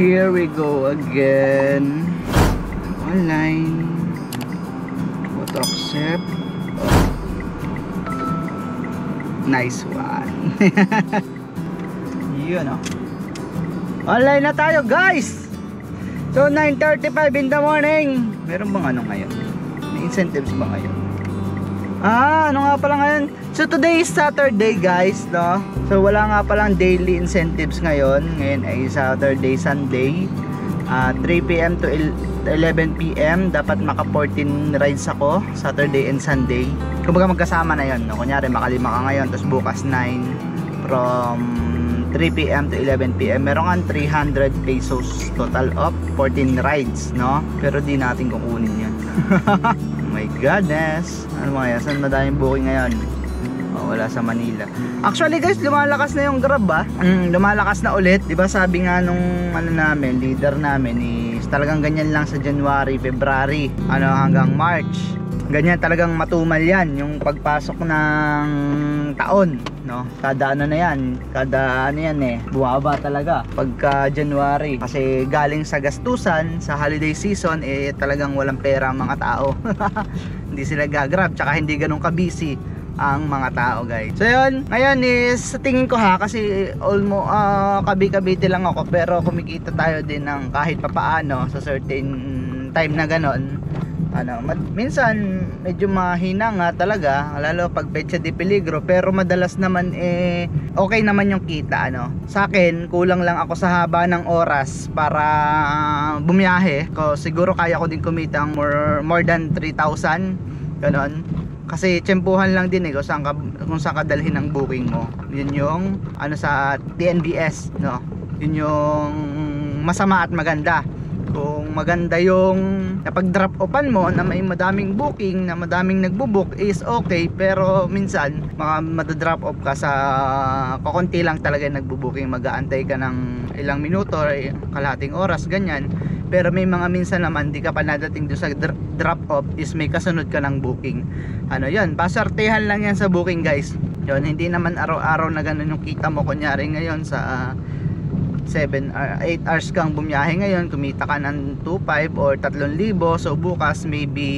Here we go again. Online. Auto accept. Oh. Nice one. Yun, oh. Online na tayo, guys. So 9:35 in the morning. Meron bang ano ngayon? May incentives ba ngayon? Ano nga pala ngayon? So today is Saturday, guys, no? So wala nga palang daily incentives ngayon. Ngayon ay Saturday, Sunday, 3 PM to 11 PM. Dapat maka 14 rides ako Saturday and Sunday. Kumbaga magkasama na yon, no? Kunyari makalima ka ngayon, tapos bukas 9 from 3 PM to 11 PM. Meron kang 300 pesos total of 14 rides, no? Pero di natin kukunin yan. Oh my goodness. Ano mga yan? Saan madaming booking ngayon? Oh, wala sa Manila. Actually, guys, lumalakas na yung Grab, ah. Lumalakas na ulit. Diba sabi nga nung ano namin, leader namin is talagang ganyan lang sa January, February, hanggang March. Ganyan talagang matumal yan yung pagpasok ng taon, no? Kada ano na yan, kada ano yan eh, buwaba talaga pagka January, kasi galing sa gastusan sa holiday season eh, talagang walang pera ang mga tao. Hindi sila gagrab, tsaka hindi ganun ka-busy ang mga tao, guys. So yun, ngayon is sa tingin ko ha, kasi almost kabi-kabiti lang ako, pero kumikita tayo din ng kahit papaano sa certain time na ganon. Minsan medyo mahina nga talaga, lalo pag petsa de peligro, pero madalas naman eh okay naman yung kita, Sa akin, kulang lang ako sa haba ng oras para bumiyahe ko. Siguro kaya ko din kumita ang more than 3,000 ganon. Kasi tsempuhan lang din eh kung saan ka dalhin ang booking mo. Yun yung sa TNBS, no? Yun yung masama at maganda. Kung maganda yung napag-drop offan mo na may madaming booking, na madaming nagbo-book is okay, pero minsan madadrop off ka sa kukunti lang talaga nagbo-booking, mag-aantay ka ng ilang minuto, kalahating oras, ganyan. Pero may mga minsan naman di ka pa nadating doon sa drop off is may kasunod ka ng booking. Yun, pasortehan lang yan sa booking, guys. Yun, hindi naman araw-araw na ganun yung kita mo. Kunyari ngayon sa 8 hours kang bumiyahe ngayon, kumita ka ng 2,500 or 3,000. So bukas maybe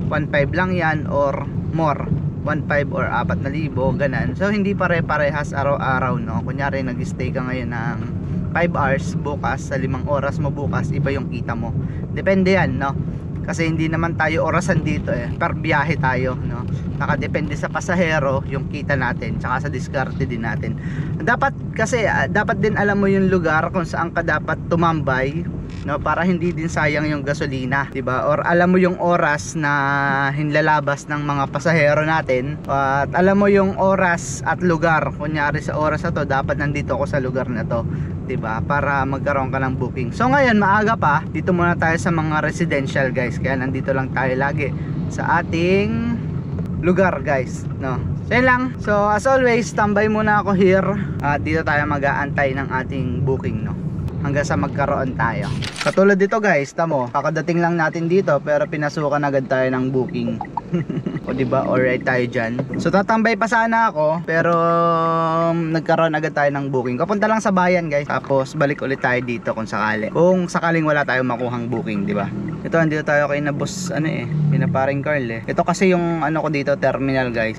1,500 lang yan or more, 1,500 or 4,000, ganan. So hindi pare-parehas araw-araw, no? Kunyari nag-stay ka ngayon ng 5 hours, bukas sa 5 oras mo bukas, iba yung kita mo. Depende yan, no? Kasi hindi naman tayo orasan dito eh, per biyahe tayo, no? Nakadepende sa pasahero yung kita natin, tsaka sa diskarte din natin. Dapat din alam mo yung lugar kung saan ka dapat tumambay, no, para hindi din sayang yung gasolina, 'di ba? Or alam mo yung oras na hinlalabas ng mga pasahero natin, at alam mo yung oras at lugar. Kunyari sa oras na to, dapat nandito ako sa lugar na to, 'di ba? Para magkaroon ka ng booking. So ngayon, maaga pa, dito muna tayo sa mga residential, guys. Kaya nandito lang tayo lagi sa ating lugar, guys, no? So yun lang. So as always, tambay muna ako here. Dito tayo mag-aantay ng ating booking, no? Hanggang sa magkaroon tayo. Katulad dito, guys, tamo, kakadating lang natin dito pero pinasukan agad tayo ng booking. O diba, alright tayo dyan. So tatambay pa sana ako, pero nagkaroon agad tayo ng booking. Kapunta lang sa bayan, guys, tapos balik ulit tayo dito kung sakali. Kung sakaling wala tayong makuhang booking, diba? Ito, andito tayo kay na boss, pinaparing Carl eh. Ito kasi yung ko dito, terminal, guys.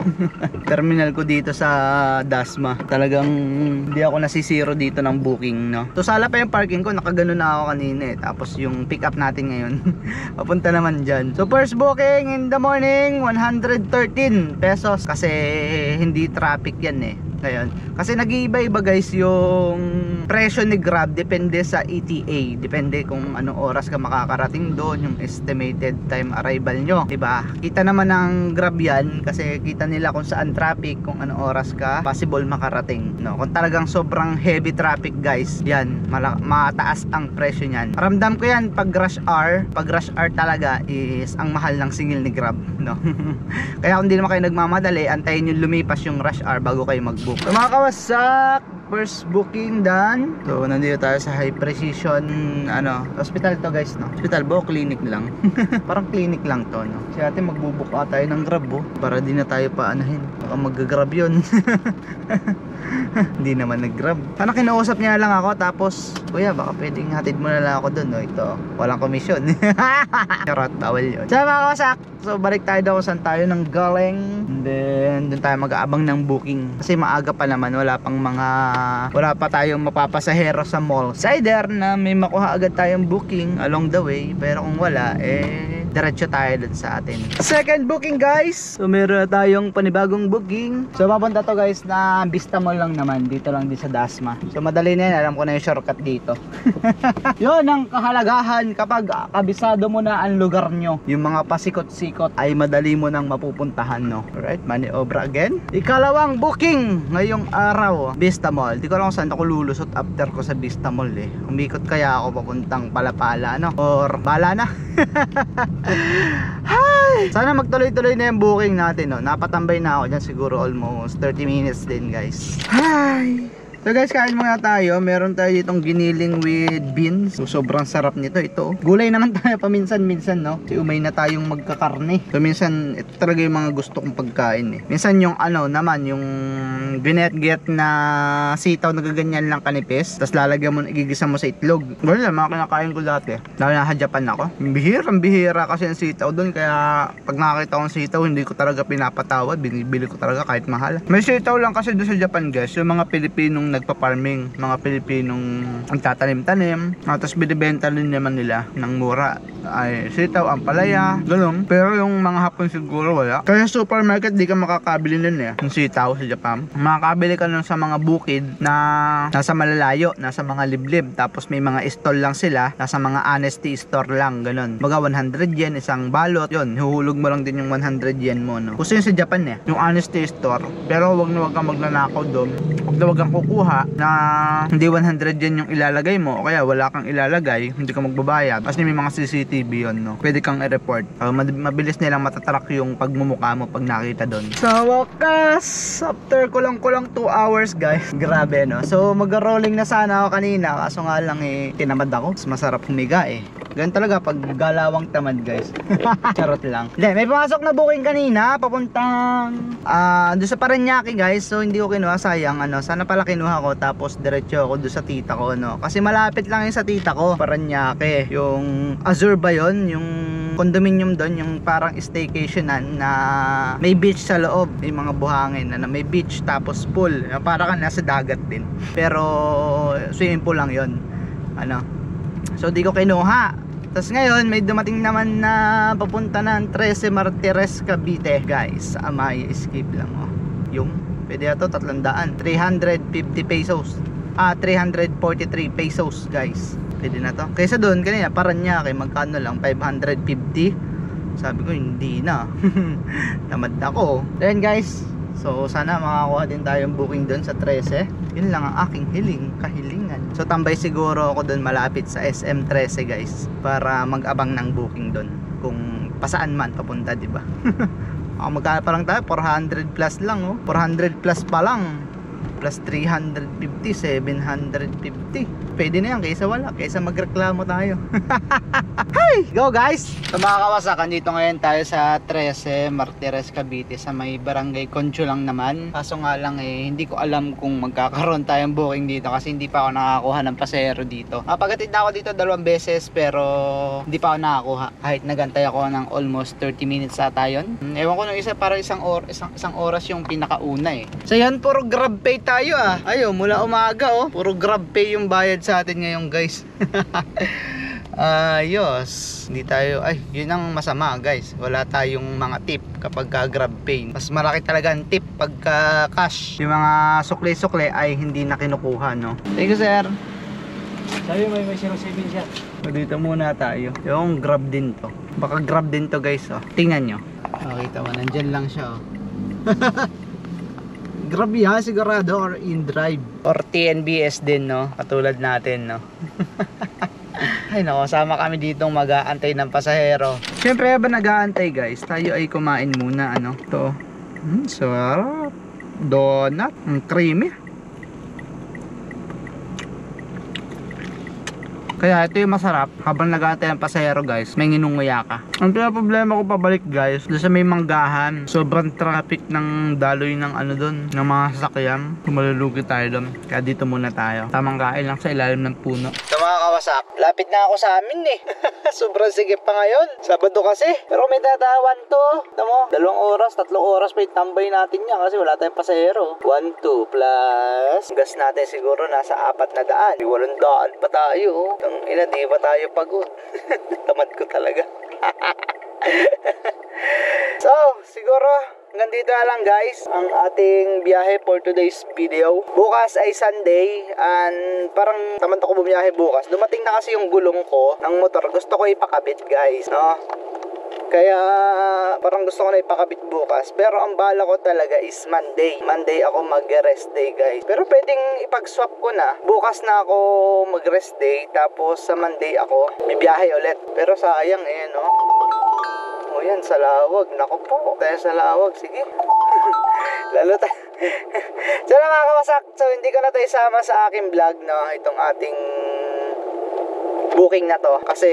Terminal ko dito sa Dasma. Talagang hindi ako nasisiro dito ng booking, no? So sala pa yung parking ko, nakagano na ako kanina eh. Tapos yung pick up natin ngayon, papunta naman dyan. So first booking in the morning, 113 pesos. Kasi hindi traffic yan eh ngayon. Kasi nag-iiba-iba, guys, yung presyo ni Grab. Depende sa ETA. Depende kung anong oras ka makakarating doon, yung estimated time arrival nyo, diba? Kita naman ng Grab yan, kasi kita nila kung saan traffic, kung anong oras ka possible makarating, no? Kung talagang sobrang heavy traffic, guys, yan, mataas ang presyo nyan. Ramdam ko yan pag rush hour. Pag rush hour talaga is ang mahal ng singil ni Grab, no? Kaya kung di naman kayo nagmamadali, antayin nyo lumipas yung rush hour bago kayo mag-book. So mga kawasak, first booking done. So nandito tayo sa High Precision hospital to, guys, no? Hospital ba o clinic lang? Parang clinic lang to, no? Si ate magbubook tayo ng Grab, para di na tayo paanahin, baka mag-grab yun. Hindi naman nag-grab. Sana kinausap niya lang ako, tapos kuya baka pwedeng hatid mo na lang ako dun, no? Ito, walang komisyon. Charot, bawal yun. So mga kawasak, so balik tayo daw saan tayo nang galing. And then dun tayo mag-aabang ng booking, kasi maaga pa naman, wala pa tayong mapapasahero sa mall. It's either na may makuha agad tayong booking along the way, pero kung wala, diretso tayo dun sa atin second booking, guys. So meron na tayong panibagong booking. So papunta to, guys, na Vista Mall lang naman, dito lang din sa Dasma. So madali na yan, alam ko na yung shortcut dito. Yun ang kahalagahan kapag kabisado mo na ang lugar nyo. Yung mga pasikot-sikot ay madali mo nang mapupuntahan, no? Alright, maniobra again. Ikalawang booking ngayong araw, Vista Mall. Di ko alam kung saan ako lulusot after ko sa Vista Mall, eh. Umikot kaya ako papuntang Palapala, no? Or bala na. Hi! Sana magtuloy-tuloy na yung booking natin, no? Napatambay na ako dyan siguro almost 30 minutes din, guys. Hi! So guys, kain muna tayo. Meron tayo ditong giniling with beans. So sobrang sarap nito. Ito, gulay naman tayo paminsan-minsan, no? Kasi umay na tayong magkakarne. So minsan, ito talaga yung mga gusto kong pagkain, eh. Minsan yung naman, yung binet-get na sitaw na gaganyan lang kanipis, tapos lalagyan mo, igigisa mo sa itlog. Ganun lang, mga kinakain ko dati. Lalo na sa Japan ako. Bihirang-bihira kasi yung sitaw doon. Kaya pag nakakita kong sitaw, hindi ko talaga pinapatawad. Binibili ko talaga kahit mahal. May sitaw lang kasi doon sa Japan, guys. Yung mga Pilipinong nagpa-farming, mga Pilipinong nagtatanim-tanim, tapos binibenta din naman nila ng mura. Ay sitaw, ampalaya, ganun. Pero yung mga Hapon siguro wala. Kaya supermarket di ka makakabili nun, eh, yung sitaw sa Japan. Makakabili ka nun sa mga bukid na nasa malalayo, nasa mga liblib, tapos may mga stall lang sila, nasa mga honesty store lang, ganun. Baga 100 yen isang balot, yun, huhulog mo lang din yung 100 yen mo, no? Gusto yun sa Japan, eh, yung honesty store. Pero wag kang magnanakaw doon, wag kang kukuha na hindi 100 yen yung ilalagay mo, o kaya wala kang ilalagay, hindi ka magbabayad. Kasi may mga CCTV yun, no? Pwede kang i-report. Mabilis nilang matatrack yung pagmumukha mo pag nakita doon. Sa wakas, after kulang 2 hours, guys. Grabe, no? So mag-rolling na sana ako kanina, kaso nga lang, tinamad ako. Mas masarap humiga, eh. Ganun talaga pag galawang tamad, guys. Charot lang. Hindi, may pumasok na booking kanina papuntang doon sa Parañaque, guys. So hindi ko kinuha, sayang. Sana pala kinuha ko, tapos diretso ako doon sa tita ko, no? Kasi malapit lang yung sa tita ko, Parañaque. Yung Azure ba yun? Yung condominium doon, yung parang staycationan na may beach sa loob, may mga buhangin na may beach tapos pool. Para ka nasa dagat din. Pero swimming pool lang yun. So di ko kinuha. Tapos ngayon may dumating naman na papunta ng 13 Martires Cavite, guys. May escape lang, oh. Yung pwede ito 300, 350 pesos. 343 pesos, guys. Pwede na to. Kaysa doon kanina Parañaque, magkano lang, 550. Sabi ko hindi na. Tamad ako. Then guys, so sana makakuha din tayong booking doon sa 13. Yun lang ang aking kahilingan. So tambay siguro ako doon malapit sa SM 13, guys, para mag-abang ng booking doon kung pasaan man papunta, di ba? Magkano pa lang tayo, 400 plus lang, oh. 400 plus pa lang. Plus 350, 750. Pwede na yan kaysa wala, kaysa magreklamo tayo. Hey! Go, guys! So mga kawasakan, dito ngayon tayo sa 13 Martires Cavite, sa may barangay Concho lang naman. Kaso nga lang, hindi ko alam kung magkakaroon tayong booking dito kasi hindi pa ako nakakuha ng pasahero dito. Pagatid na ako dito 2 beses pero hindi pa ako nakakuha. Kahit nagantay ako ng almost 30 minutes ata yun. Ewan ko nung isa, para isang oras yung pinakauna, eh. So yan, puro grab pay tayo, ah. Ayo, mula umaga, oh. Puro grab pay yung bayad sa atin ngayon, guys. Ayos. Hindi tayo, yun ang masama, guys. Wala tayong mga tip kapag grab pay. Mas malaki talaga ang tip pagka cash. Yung mga sukli-sukli ay hindi na kinukuha, no? Thank you, sir. Sabi may 07 siya. So dito muna tayo. Yung grab din to. Baka grab din to, guys, oh. Tingnan nyo. Kita mo, nandyan lang siya, oh. Grab yan, sigurado, or InDrive or TNBS din, no? Katulad natin, no? Ay nako, sama kami ditong mag-aantay ng pasahero. Siyempre, habang nag-aantay, guys, tayo ay kumain muna, to. Sarap. Donut, creamy. Kaya ito yung masarap. Habang nag-aantay ang pasahero guys, may nginunguya ka. Ang problema ko pabalik guys, doon sa may manggahan. Sobrang traffic ng daloy ng ano doon, ng mga sasakyan. Malulugi tayo doon. Kaya dito muna tayo. Tamang kain lang sa ilalim ng puno. Ito mga kawasak, lapit na ako sa amin eh. Sobrang sigip pa ngayon. Sabado kasi. Pero may dadawan to. Tamo, 2 oras, 3 oras pa itambay natin yan kasi wala tayong pasahero. 1, 2 plus gas natin siguro nasa 400. 800 pa tayo. Ang ina, di ba tayo pagod? Tamad ko talaga. So, siguro hanggang dito na lang guys ang ating biyahe for today's video. Bukas ay Sunday and parang tamad ako bumiyahe bukas. Dumating na kasi yung gulong ko ng motor. Gusto ko ipakabit guys, no? Kaya parang gusto ko na ipakabit bukas. Pero ang bala ko talaga is Monday. Monday ako mag-rest day guys. Pero pwedeng ipag-swap ko na. Bukas na ako mag-rest day. Tapos sa Monday ako bibiyahe ulit. Pero sayang eh, no? O yan, sa Lawag. Naku po. Tayo sa Lawag. Sige. Lalo tayo. So mga kawasak. So hindi ko na tayo sama sa aking vlog, no? Itong ating booking na to. Kasi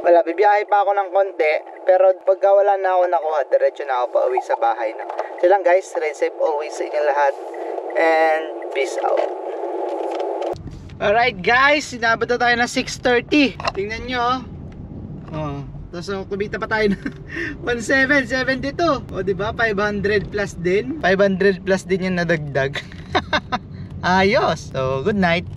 wala, bibiyahe pa ako ng konti. Pero pagka wala na ako nakuha, diretso na ako pa uwi sa bahay na. So lang guys, ride safe always sa inyong lahat. And peace out. Alright guys, sinabot na tayo na 6:30. Tingnan nyo oh. Tapos kumita pa tayo ng 1,772. O diba, 500 plus din. 500 plus din yung nadagdag. Ayos. So good night.